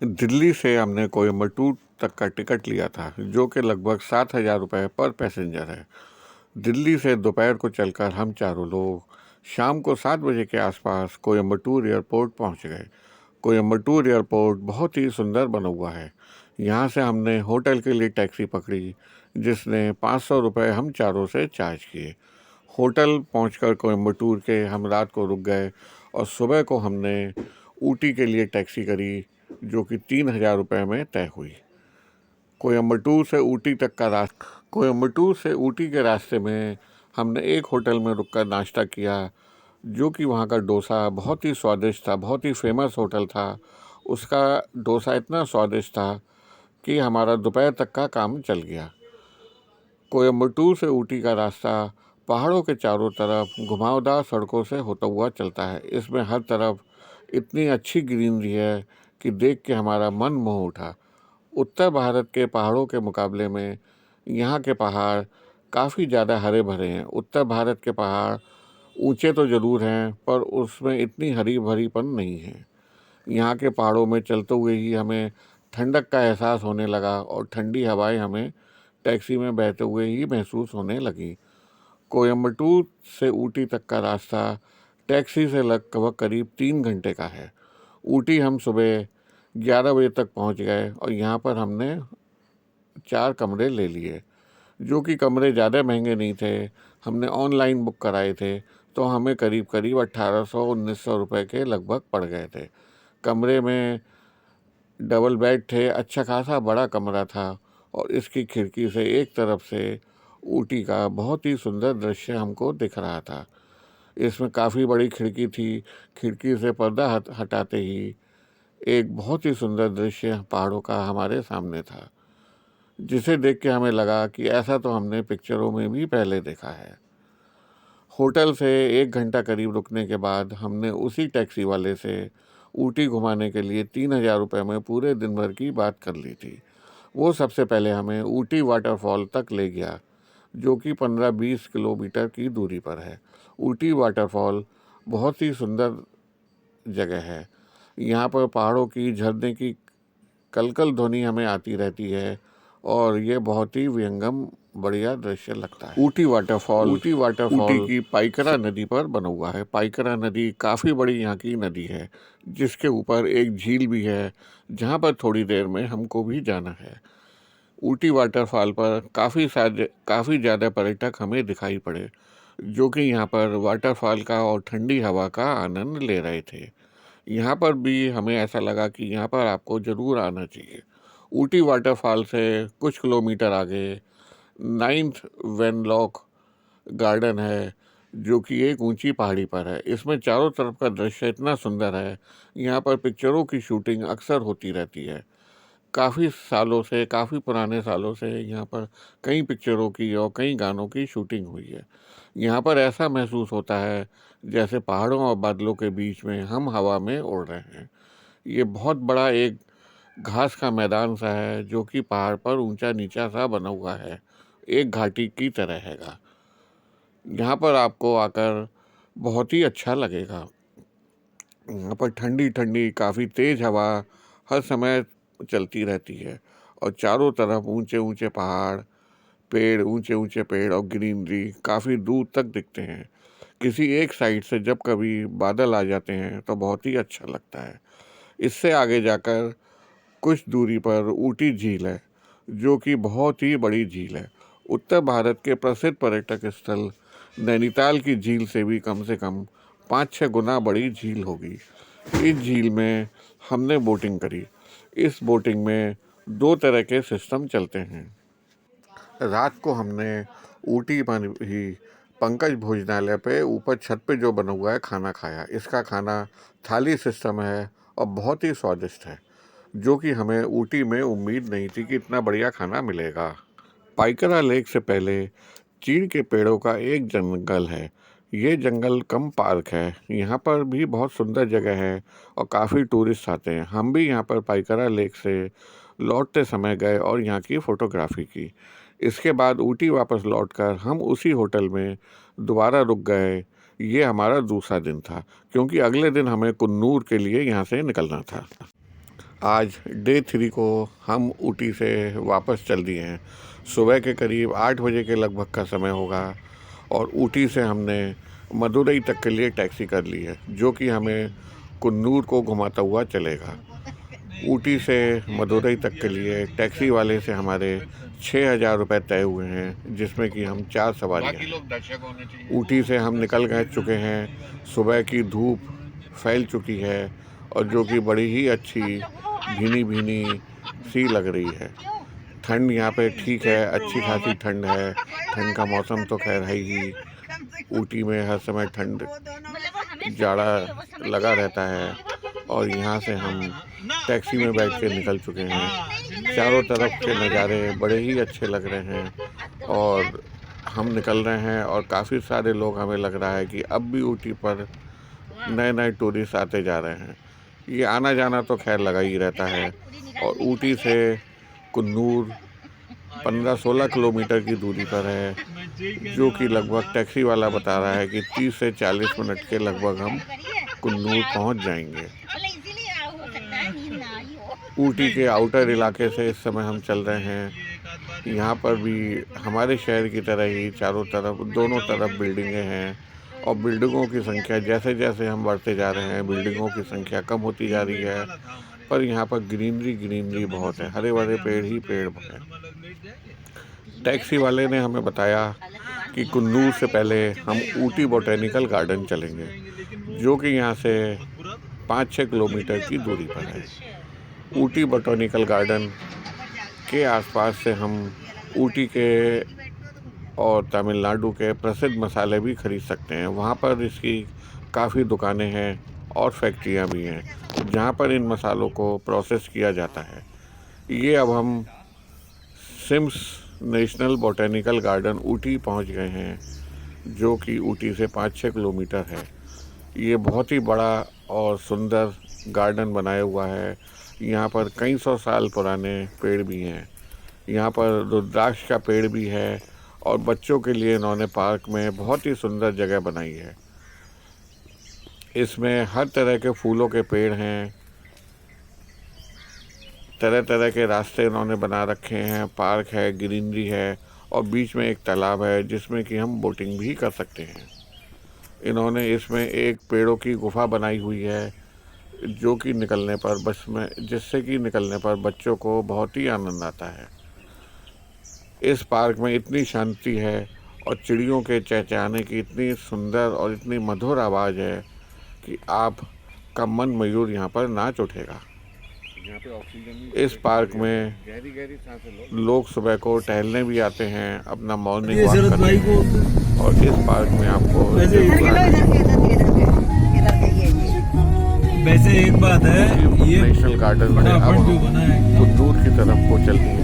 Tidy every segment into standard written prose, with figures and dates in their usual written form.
दिल्ली से हमने कोयम्बटूर तक का टिकट लिया था, जो कि लगभग 7,000 रुपये पर पैसेंजर है। दिल्ली से दोपहर को चलकर हम चारों लोग शाम को 7 बजे के आसपास कोयम्बटूर एयरपोर्ट पहुंच गए। कोयम्बटूर एयरपोर्ट बहुत ही सुंदर बना हुआ है। यहाँ से हमने होटल के लिए टैक्सी पकड़ी, जिसने 500 रुपये हम चारों से चार्ज किए। होटल पहुंचकर कोयम्बटूर के हम रात को रुक गए और सुबह को हमने ऊटी के लिए टैक्सी करी, जो कि 3,000 रुपये में तय हुई। कोयम्बटूर से ऊटी के रास्ते में हमने एक होटल में रुककर नाश्ता किया, जो कि वहाँ का डोसा बहुत ही स्वादिष्ट था। बहुत ही फेमस होटल था। उसका डोसा इतना स्वादिष्ट था कि हमारा दोपहर तक का काम चल गया। कोयम्बटूर से ऊटी का रास्ता पहाड़ों के चारों तरफ घुमावदार सड़कों से होता हुआ चलता है। इसमें हर तरफ इतनी अच्छी ग्रीनरी है कि देख के हमारा मन मोह उठा। उत्तर भारत के पहाड़ों के मुकाबले में यहाँ के पहाड़ काफ़ी ज़्यादा हरे भरे हैं। उत्तर भारत के पहाड़ ऊंचे तो ज़रूर हैं, पर उसमें इतनी हरी भरीपन नहीं है। यहाँ के पहाड़ों में चलते हुए ही हमें ठंडक का एहसास होने लगा और ठंडी हवाएं हमें टैक्सी में बहते हुए ही महसूस होने लगी। कोयम्बटूर से ऊटी तक का रास्ता टैक्सी से लगभग करीब 3 घंटे का है। ऊटी हम सुबह 11 बजे तक पहुंच गए और यहाँ पर हमने 4 कमरे ले लिए, जो कि कमरे ज़्यादा महंगे नहीं थे। हमने ऑनलाइन बुक कराए थे, तो हमें करीब करीब 1,800-1,900 रुपये के लगभग पड़ गए थे। कमरे में डबल बेड थे, अच्छा खासा बड़ा कमरा था और इसकी खिड़की से एक तरफ से ऊटी का बहुत ही सुंदर दृश्य हमको दिख रहा था। इसमें काफ़ी बड़ी खिड़की थी। खिड़की से पर्दा हटाते ही एक बहुत ही सुंदर दृश्य पहाड़ों का हमारे सामने था, जिसे देख के हमें लगा कि ऐसा तो हमने पिक्चरों में भी पहले देखा है। होटल से 1 घंटा करीब रुकने के बाद हमने उसी टैक्सी वाले से ऊटी घुमाने के लिए 3,000 रुपये में पूरे दिन भर की बात कर ली थी। वो सबसे पहले हमें ऊटी वाटरफॉल तक ले गया, जो कि 15-20 किलोमीटर की दूरी पर है। ऊटी वाटरफॉल बहुत ही सुंदर जगह है। यहाँ पर पहाड़ों की झरने की कलकल ध्वनि हमें आती रहती है और ये बहुत ही विहंगम बढ़िया दृश्य लगता है। ऊटी वाटरफॉल ऊटी की पाइकरा नदी पर बना हुआ है। पाइकरा नदी काफ़ी बड़ी यहाँ की नदी है, जिसके ऊपर एक झील भी है, जहाँ पर थोड़ी देर में हमको भी जाना है। ऊटी वाटरफॉल पर काफ़ी ज़्यादा पर्यटक हमें दिखाई पड़े, जो कि यहाँ पर वाटरफॉल का और ठंडी हवा का आनंद ले रहे थे। यहाँ पर भी हमें ऐसा लगा कि यहाँ पर आपको ज़रूर आना चाहिए। ऊटी वाटरफॉल से कुछ किलोमीटर आगे 9th वेनलॉक गार्डन है, जो कि एक ऊंची पहाड़ी पर है। इसमें चारों तरफ का दृश्य इतना सुंदर है। यहाँ पर पिक्चरों की शूटिंग अक्सर होती रहती है। काफ़ी पुराने सालों से यहाँ पर कई पिक्चरों की और कई गानों की शूटिंग हुई है। यहाँ पर ऐसा महसूस होता है जैसे पहाड़ों और बादलों के बीच में हम हवा में उड़ रहे हैं। ये बहुत बड़ा एक घास का मैदान सा है, जो कि पहाड़ पर ऊंचा नीचा सा बना हुआ है, एक घाटी की तरह हैगा। यहाँ पर आपको आकर बहुत ही अच्छा लगेगा। यहाँ पर ठंडी ठंडी काफ़ी तेज़ हवा हर समय चलती रहती है और चारों तरफ ऊंचे ऊंचे पहाड़, ऊंचे ऊंचे पेड़ और ग्रीनरी काफ़ी दूर तक दिखते हैं। किसी एक साइड से जब कभी बादल आ जाते हैं तो बहुत ही अच्छा लगता है। इससे आगे जाकर कुछ दूरी पर ऊटी झील है, जो कि बहुत ही बड़ी झील है। उत्तर भारत के प्रसिद्ध पर्यटक स्थल नैनीताल की झील से कम 5-6 गुना बड़ी झील होगी। इस झील में हमने बोटिंग करी। इस बोटिंग में 2 तरह के सिस्टम चलते हैं। रात को हमने ऊटी पर ही पंकज भोजनालय पे ऊपर छत पे जो बना हुआ है खाना खाया। इसका खाना थाली सिस्टम है और बहुत ही स्वादिष्ट है, जो कि हमें ऊटी में उम्मीद नहीं थी कि इतना बढ़िया खाना मिलेगा। पाइकरा लेक से पहले चीड़ के पेड़ों का एक जंगल है। ये जंगल कम पार्क है। यहाँ पर भी बहुत सुंदर जगह है और काफ़ी टूरिस्ट आते हैं। हम भी यहाँ पर पाइकरा लेक से लौटते समय गए और यहाँ की फ़ोटोग्राफी की। इसके बाद ऊटी वापस लौटकर हम उसी होटल में दोबारा रुक गए। ये हमारा दूसरा दिन था, क्योंकि अगले दिन हमें कुन्नूर के लिए यहाँ से निकलना था। आज डे 3 को हम ऊटी से वापस चल दिए हैं। सुबह के करीब 8 बजे के लगभग का समय होगा और ऊटी से हमने मदुरई तक के लिए टैक्सी कर ली है, जो कि हमें कुन्नूर को घुमाता हुआ चलेगा। ऊटी से मदुरई तक के लिए टैक्सी वाले से हमारे 6,000 रुपये तय हुए हैं, जिसमें कि हम 4 सवारियाँ। ऊटी से हम निकल गए चुके हैं। सुबह की धूप फैल चुकी है और जो कि बड़ी ही अच्छी भीनी भीनी सी लग रही है। ठंड यहाँ पे ठीक है, अच्छी खासी ठंड है। ठंड का मौसम तो खैर है ही। ऊटी में हर समय ठंड जाड़ा लगा रहता है और यहाँ से हम टैक्सी में बैठ के निकल चुके हैं। चारों तरफ के नज़ारे बड़े ही अच्छे लग रहे हैं और हम निकल रहे हैं और काफ़ी सारे लोग, हमें लग रहा है कि अब भी ऊटी पर नए नए टूरिस्ट आते जा रहे हैं। ये आना जाना तो खैर लगा ही रहता है। और ऊटी से कुन्नूर 15-16 किलोमीटर की दूरी पर है, जो कि लगभग टैक्सी वाला बता रहा है कि 30 से 40 मिनट के लगभग हम कुन्नूर पहुंच जाएंगे। ऊटी के आउटर इलाके से इस समय हम चल रहे हैं। यहाँ पर भी हमारे शहर की तरह ही चारों तरफ, दोनों तरफ बिल्डिंगें हैं और बिल्डिंगों की संख्या जैसे जैसे हम बढ़ते जा रहे हैं, बिल्डिंगों की संख्या कम होती जा रही है। पर यहाँ पर ग्रीनरी बहुत है, हरे भरे पेड़ ही पेड़ हैं। टैक्सी वाले ने हमें बताया कि कुन्नूर से पहले हम ऊटी बोटेनिकल गार्डन चलेंगे, जो कि यहाँ से 5-6 किलोमीटर की दूरी पर है। ऊटी बोटेनिकल गार्डन के आसपास से हम ऊटी के और तमिलनाडु के प्रसिद्ध मसाले भी खरीद सकते हैं। वहाँ पर इसकी काफ़ी दुकानें हैं और फैक्ट्रियाँ भी हैं, जहाँ पर इन मसालों को प्रोसेस किया जाता है। ये अब हम Sims national botanical garden Ooty पहुँच गए हैं, जो कि ऊटी से 5-6 किलोमीटर है। ये बहुत ही बड़ा और सुंदर गार्डन बनाया हुआ है। यहाँ पर कई सौ साल पुराने पेड़ भी हैं। यहाँ पर रुद्राक्ष का पेड़ भी है और बच्चों के लिए इन्होंने पार्क में बहुत ही सुंदर जगह बनाई है। इसमें हर तरह के फूलों के पेड़ हैं, तरह तरह के रास्ते इन्होंने बना रखे हैं, पार्क है, ग्रीनरी है और बीच में एक तालाब है जिसमें कि हम बोटिंग भी कर सकते हैं। इन्होंने इसमें एक पेड़ों की गुफा बनाई हुई है, जो कि जिससे कि निकलने पर बच्चों को बहुत ही आनंद आता है। इस पार्क में इतनी शांति है और चिड़ियों के चहचहाने की इतनी सुंदर और इतनी मधुर आवाज़ है कि आपका मन मयूर यहाँ पर नाच उठेगा। इस पार्क में लोग सुबह को टहलने भी आते हैं, अपना मॉर्निंग वॉक करते हैं। और इस पार्क में आपको वैसे एक बात है, ये नेशनल गार्डन में अब कुन्नूर की तरफ को चल रही है।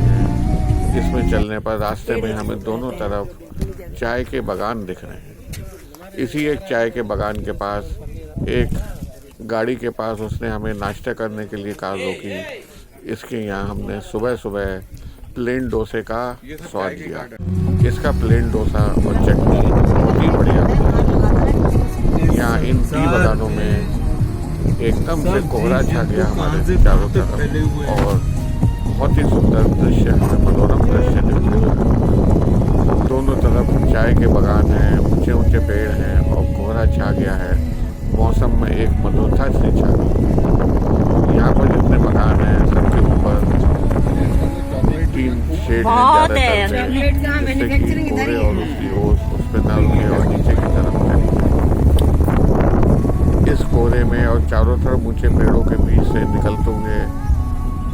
इसमें चलने पर रास्ते में हमें दोनों तरफ चाय के बागान दिख रहे हैं। इसी एक चाय के बागान के पास एक गाड़ी के पास उसने हमें नाश्ता करने के लिए कार रोकी। इसके यहाँ हमने सुबह सुबह प्लेन डोसे का स्वाद लिया। इसका प्लेन डोसा और चटनी बहुत ही बढ़िया है। यहाँ इन टी बागानों में एकदम से कोहरा छा गया हमारे चारों तरफ और बहुत ही सुंदर दृश्य, हमें मनोरम दृश्य दिखने लगा। दोनों तरफ चाय के बागान हैं, ऊंचे ऊंचे पेड़ हैं और कोहरा छा गया है। मौसम में एक मधुरता सी छा गई। यहाँ पर जितने बागान हैं सबके ऊपर टीन शेड जिससे कि कोहरे और उसकी ओस उस पर ना रुके और नीचे की तरफ चले। इस कोहरे में और चारों तरफ ऊंचे पेड़ों के बीच से निकलते हुए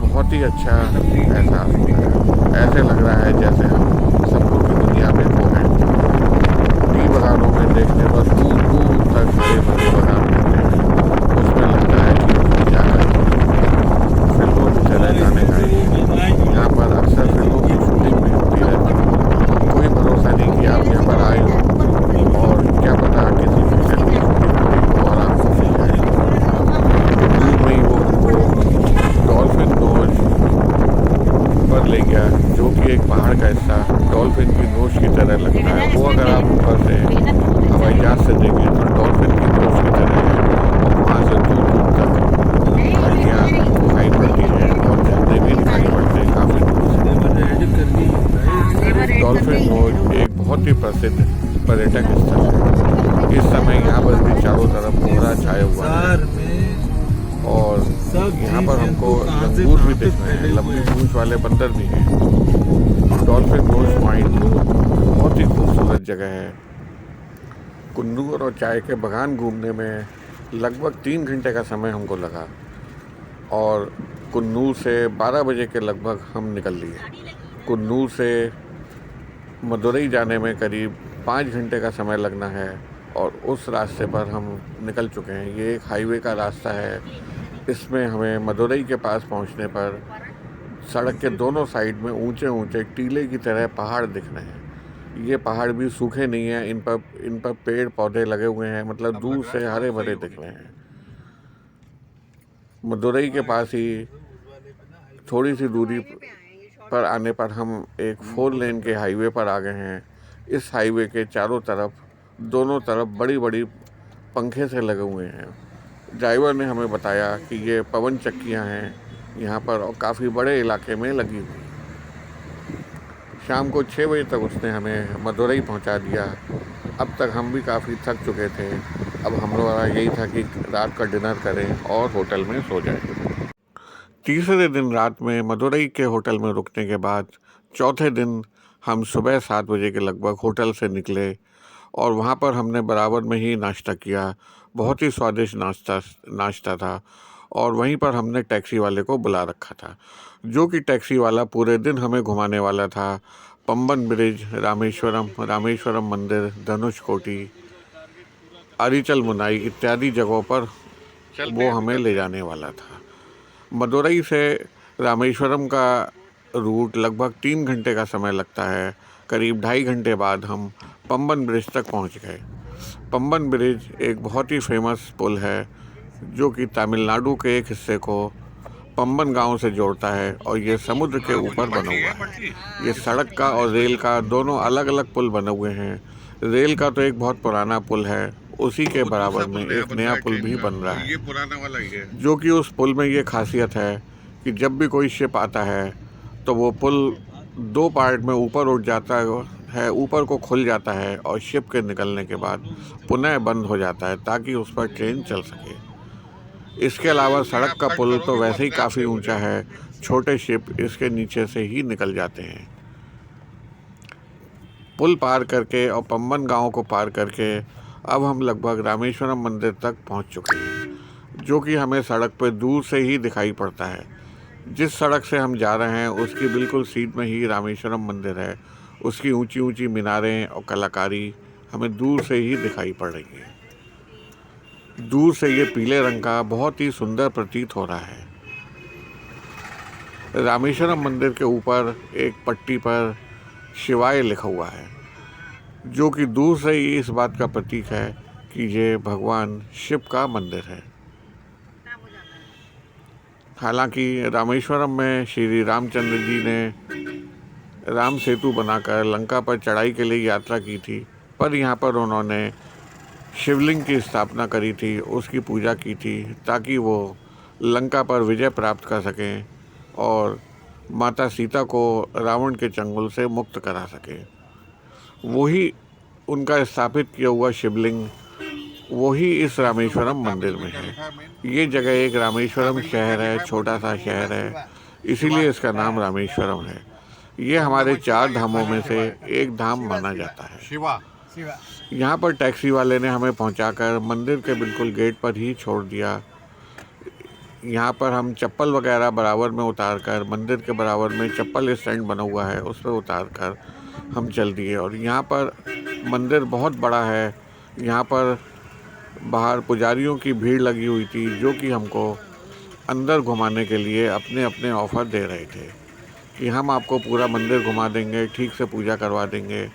बहुत ही अच्छा एहसास होता है। ऐसे लग रहा है जैसे हम सपनों की दुनिया में खो गए। टी बागानों में देखने पर दूर दूर तक बड़े बड़े बागान रहते हैं। उसमें लगता है कि जाकर फिल्मों की तरह जाने का है। यहाँ पर अक्सर फिल्मों की शूटिंग भी होती रहती है। कोई भरोसा नहीं कि आप यहाँ पर आए हो और क्या पता किसी पिक्चर की शूटिंग हो और आपको मिल जाए। दूर में ही वो डॉल्फिन नोच पर ले गया, जो कि एक पहाड़ का हिस्सा डॉल्फिन की नोच की तरह लगता है। वो अगर आप ऊपर से हवाई जहाज से देखें तो डॉल्फिन की नोच की तरह बहुत ही प्रसिद्ध पर्यटक स्थल है। इस समय यहाँ पर भी चारों तरफ कोहरा छाया हुआ है संसार में और सब यहाँ जीव पर जंतु हमको कहाँ से लंगूर भी कहाँ पे दिख रहे हैं, फैले लंबी हुए हैं। पूंछ वाले बंदर भी हैं। डॉल्फिन रोज पॉइंट बहुत ही खूबसूरत जगह है। कुन्नू और चाय के बागान घूमने में लगभग 3 घंटे का समय हमको लगा और कुन्नू से 12 बजे के लगभग हम निकल लिए। कुन्नू से मदुरई जाने में करीब 5 घंटे का समय लगना है और उस रास्ते पर हम निकल चुके हैं। ये एक हाईवे का रास्ता है। इसमें हमें मदुरई के पास पहुंचने पर सड़क के दोनों साइड में ऊंचे ऊंचे टीले की तरह पहाड़ दिख रहे हैं। ये पहाड़ भी सूखे नहीं हैं, इन पर पेड़ पौधे लगे हुए हैं, मतलब दूर से हरे भरे दिख रहे हैं। मदुरई के पास ही थोड़ी सी दूरी पर आने पर हम एक 4 लेन के हाईवे पर आ गए हैं। इस हाईवे के चारों तरफ दोनों तरफ बड़ी बड़ी पंखे से लगे हुए हैं। ड्राइवर ने हमें बताया कि ये पवन चक्कियाँ हैं यहाँ पर और काफ़ी बड़े इलाके में लगी हुई। शाम को 6 बजे तक उसने हमें मदुरई पहुँचा दिया। अब तक हम भी काफ़ी थक चुके थे। अब हम लोग का यही था कि रात का डिनर करें और होटल में सो जाएं। तीसरे दिन रात में मदुरई के होटल में रुकने के बाद चौथे दिन हम सुबह 7 बजे के लगभग होटल से निकले और वहाँ पर हमने बराबर में ही नाश्ता किया। बहुत ही स्वादिष्ट नाश्ता था और वहीं पर हमने टैक्सी वाले को बुला रखा था, जो कि टैक्सी वाला पूरे दिन हमें घुमाने वाला था। पंबन ब्रिज, रामेश्वरम मंदिर, धनुषकोटी, अरिचल मुनाई इत्यादि जगहों पर वो हमें ले जाने वाला था। मदुरई से रामेश्वरम का रूट लगभग 3 घंटे का समय लगता है। करीब 2.5 घंटे बाद हम पंबन ब्रिज तक पहुंच गए। पंबन ब्रिज एक बहुत ही फेमस पुल है जो कि तमिलनाडु के एक हिस्से को पंबन गांव से जोड़ता है और ये समुद्र के ऊपर बना हुआ है। ये सड़क का और रेल का दोनों अलग अलग पुल बने हुए हैं। रेल का तो एक बहुत पुराना पुल है, उसी के बराबर में एक नया पुल भी बन रहा है। ये पुराना वाला ही है, जो कि उस पुल में ये खासियत है कि जब भी कोई शिप आता है तो वो पुल 2 पार्ट में ऊपर उठ जाता है, ऊपर को खुल जाता है और शिप के निकलने के बाद पुनः बंद हो जाता है ताकि उस पर ट्रेन चल सके। इसके अलावा सड़क का पुल तो वैसे ही काफ़ी ऊंचा है, छोटे शिप इसके नीचे से ही निकल जाते हैं। पुल पार करके और पंबन गांव को पार करके अब हम लगभग रामेश्वरम मंदिर तक पहुंच चुके हैं, जो कि हमें सड़क पर दूर से ही दिखाई पड़ता है। जिस सड़क से हम जा रहे हैं उसकी बिल्कुल सीध में ही रामेश्वरम मंदिर है। उसकी ऊंची ऊंची मीनारें और कलाकारी हमें दूर से ही दिखाई पड़ रही है। दूर से ये पीले रंग का बहुत ही सुंदर प्रतीत हो रहा है। रामेश्वरम मंदिर के ऊपर एक पट्टी पर शिवाय लिखा हुआ है, जो कि दूर से ही इस बात का प्रतीक है कि ये भगवान शिव का मंदिर है। हालांकि रामेश्वरम में श्री रामचंद्र जी ने राम सेतु बनाकर लंका पर चढ़ाई के लिए यात्रा की थी, पर यहाँ पर उन्होंने शिवलिंग की स्थापना करी थी, उसकी पूजा की थी ताकि वो लंका पर विजय प्राप्त कर सकें और माता सीता को रावण के चंगुल से मुक्त करा सके। वही उनका स्थापित किया हुआ शिवलिंग वही इस रामेश्वरम मंदिर में है। ये जगह एक रामेश्वरम शहर है, छोटा सा शहर है, इसीलिए इसका नाम रामेश्वरम है। ये हमारे 4 धामों में से एक धाम माना जाता है। यहाँ पर टैक्सी वाले ने हमें पहुँचाकर मंदिर के बिल्कुल गेट पर ही छोड़ दिया। यहाँ पर हम चप्पल वगैरह बराबर में उतार कर, मंदिर के बराबर में चप्पल स्टैंड बना हुआ है उस पर उतार कर हम चल दिए। और यहाँ पर मंदिर बहुत बड़ा है। यहाँ पर बाहर पुजारियों की भीड़ लगी हुई थी, जो कि हमको अंदर घुमाने के लिए अपने अपने ऑफ़र दे रहे थे कि हम आपको पूरा मंदिर घुमा देंगे, ठीक से पूजा करवा देंगे।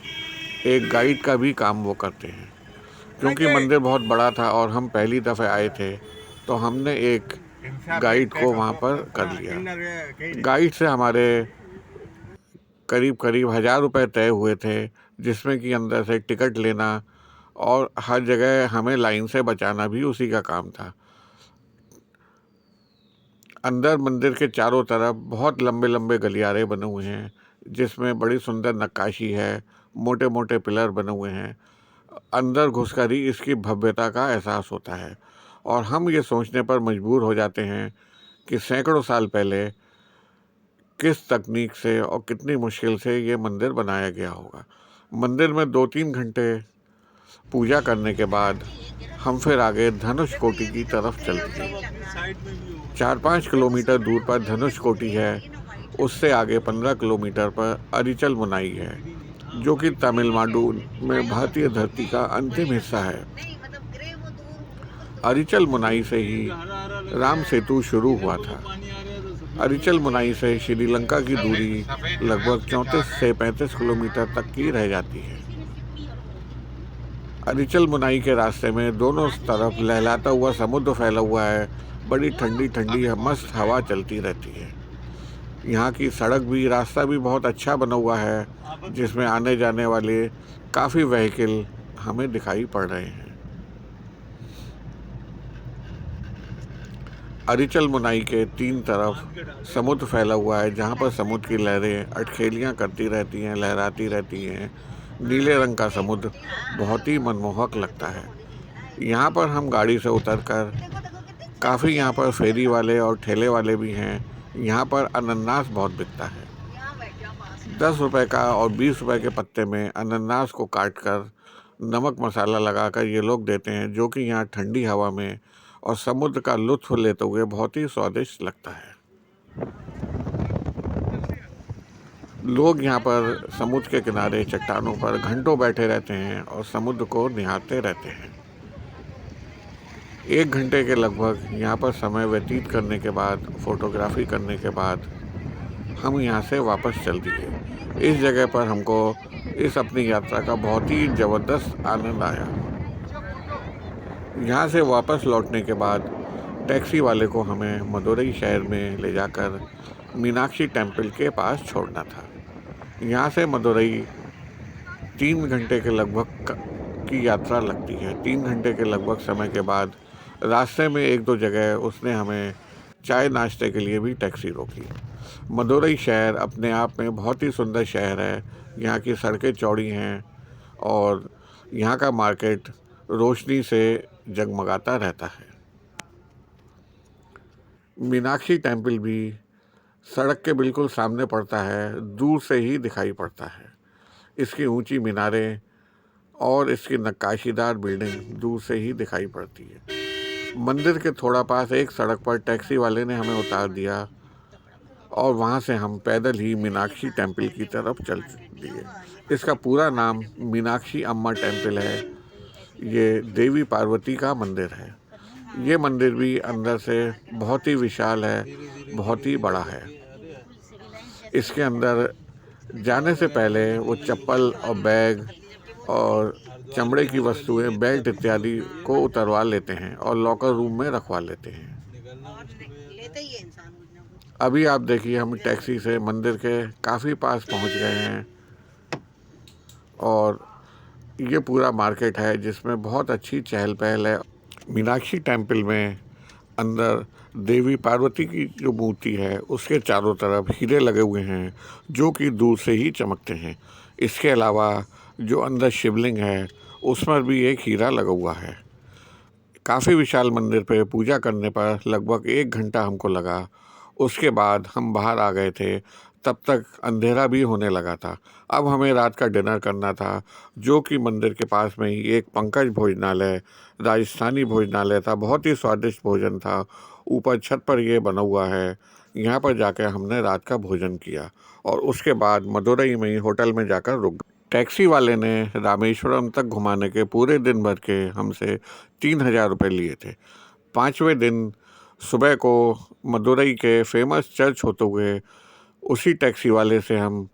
एक गाइड का भी काम वो करते हैं। क्योंकि मंदिर बहुत बड़ा था और हम पहली दफ़े आए थे तो हमने एक गाइड को वहाँ पर कर लिया। गाइड से हमारे करीब 1000 रुपये तय हुए थे, जिसमें कि अंदर से टिकट लेना और हर जगह हमें लाइन से बचाना भी उसी का काम था। अंदर मंदिर के चारों तरफ बहुत लंबे लंबे गलियारे बने हुए हैं, जिसमें बड़ी सुंदर नक्काशी है। मोटे मोटे पिलर बने हुए हैं। अंदर घुसकर ही इसकी भव्यता का एहसास होता है और हम ये सोचने पर मजबूर हो जाते हैं कि सैकड़ों साल पहले किस तकनीक से और कितनी मुश्किल से ये मंदिर बनाया गया होगा। मंदिर में 2-3 घंटे पूजा करने के बाद हम फिर आगे धनुष कोटि की तरफ चलते हैं। 4-5 किलोमीटर दूर पर धनुष कोटि है। उससे आगे 15 किलोमीटर पर अरिचल मुनाई है, जो कि तमिलनाडु में भारतीय धरती का अंतिम हिस्सा है। अरिचल मुनाई से ही राम सेतु शुरू हुआ था। अरिचल मुनाई से श्रीलंका की दूरी लगभग 34 से 35 किलोमीटर तक की रह जाती है। अरिचल मुनाई के रास्ते में दोनों तरफ लहलाता हुआ समुद्र फैला हुआ है। बड़ी ठंडी ठंडी मस्त हवा चलती रहती है। यहाँ की सड़क भी, रास्ता भी बहुत अच्छा बना हुआ है, जिसमें आने जाने वाले काफ़ी व्हीकल हमें दिखाई पड़ रहे हैं। अरिचल मुनाई के 3 तरफ समुद्र फैला हुआ है, जहाँ पर समुद्र की लहरें अटखेलियाँ करती रहती हैं, लहराती रहती हैं। नीले रंग का समुद्र बहुत ही मनमोहक लगता है। यहाँ पर हम गाड़ी से उतरकर काफ़ी यहाँ पर फेरी वाले और ठेले वाले भी हैं। यहाँ पर अनानास बहुत बिकता है। 10 रुपए का और 20 रुपए के पत्ते में अनानास को काटकर नमक मसाला लगाकर ये लोग देते हैं, जो कि यहाँ ठंडी हवा में और समुद्र का लुत्फ लेते हुए बहुत ही स्वादिष्ट लगता है। लोग यहाँ पर समुद्र के किनारे चट्टानों पर घंटों बैठे रहते हैं और समुद्र को निहारते रहते हैं। 1 घंटे के लगभग यहाँ पर समय व्यतीत करने के बाद, फोटोग्राफी करने के बाद हम यहाँ से वापस चल दिए। इस जगह पर हमको इस अपनी यात्रा का बहुत ही ज़बरदस्त आनंद आया। यहाँ से वापस लौटने के बाद टैक्सी वाले को हमें मदुरई शहर में ले जाकर मीनाक्षी टेम्पल के पास छोड़ना था। यहाँ से मदुरई 3 घंटे के लगभग की यात्रा लगती है। 3 घंटे के लगभग समय के बाद रास्ते में 1-2 जगह उसने हमें चाय नाश्ते के लिए भी टैक्सी रोकी। मदुरई शहर अपने आप में बहुत ही सुंदर शहर है। यहाँ की सड़कें चौड़ी हैं और यहाँ का मार्केट रोशनी से जगमगाता रहता है। मीनाक्षी टेम्पल भी सड़क के बिल्कुल सामने पड़ता है, दूर से ही दिखाई पड़ता है। इसकी ऊंची मीनारें और इसकी नक्काशीदार बिल्डिंग दूर से ही दिखाई पड़ती है। मंदिर के थोड़ा पास एक सड़क पर टैक्सी वाले ने हमें उतार दिया और वहाँ से हम पैदल ही मीनाक्षी टेम्पल की तरफ चल दिए। इसका पूरा नाम मीनाक्षी अम्मा टेम्पल है। ये देवी पार्वती का मंदिर है। ये मंदिर भी अंदर से बहुत ही विशाल है, बहुत ही बड़ा है। इसके अंदर जाने से पहले वो चप्पल और बैग और चमड़े की वस्तुएं, बेल्ट इत्यादि को उतरवा लेते हैं और लॉकर रूम में रखवा लेते हैं। अभी आप देखिए, हम टैक्सी से मंदिर के काफ़ी पास पहुंच गए हैं और ये पूरा मार्केट है जिसमें बहुत अच्छी चहल पहल है। मीनाक्षी टेम्पल में अंदर देवी पार्वती की जो मूर्ति है उसके चारों तरफ हीरे लगे हुए हैं, जो कि दूर से ही चमकते हैं। इसके अलावा जो अंदर शिवलिंग है उसमें भी एक हीरा लगा हुआ है। काफ़ी विशाल मंदिर पे पूजा करने पर लगभग 1 घंटा हमको लगा। उसके बाद हम बाहर आ गए थे, तब तक अंधेरा भी होने लगा था। अब हमें रात का डिनर करना था, जो कि मंदिर के पास में ही एक पंकज भोजनालय, राजस्थानी भोजनालय था। बहुत ही स्वादिष्ट भोजन था। ऊपर छत पर ये बना हुआ है। यहाँ पर जाकर हमने रात का भोजन किया और उसके बाद मदुरई में ही होटल में जाकर रुक गए। टैक्सी वाले ने रामेश्वरम तक घुमाने के पूरे दिन भर के हमसे 3000 रुपये लिए थे। 5वें दिन सुबह को मदुरई के फेमस चर्च होते हुए उसी टैक्सी वाले से हम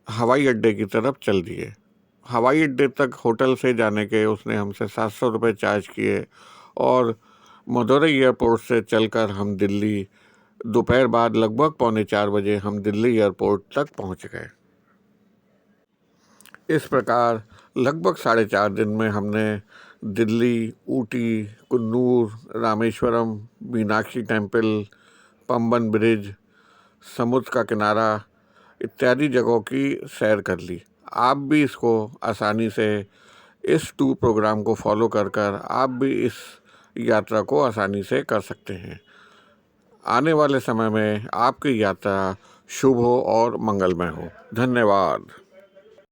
हवाई अड्डे की तरफ चल दिए। हवाई अड्डे तक होटल से जाने के उसने हमसे 700 रुपये चार्ज किए और मदुरई एयरपोर्ट से चलकर हम दिल्ली, दोपहर बाद लगभग 3:45 बजे हम दिल्ली एयरपोर्ट तक पहुंच गए। इस प्रकार लगभग 4.5 दिन में हमने दिल्ली, ऊटी, कुन्नूर, रामेश्वरम, मीनाक्षी टेम्पल, पंबन ब्रिज, समुद्र का किनारा इत्यादि जगहों की सैर कर ली। आप भी इसको आसानी से इस टूर प्रोग्राम को फॉलो कर आप भी इस यात्रा को आसानी से कर सकते हैं। आने वाले समय में आपकी यात्रा शुभ हो और मंगलमय हो। धन्यवाद।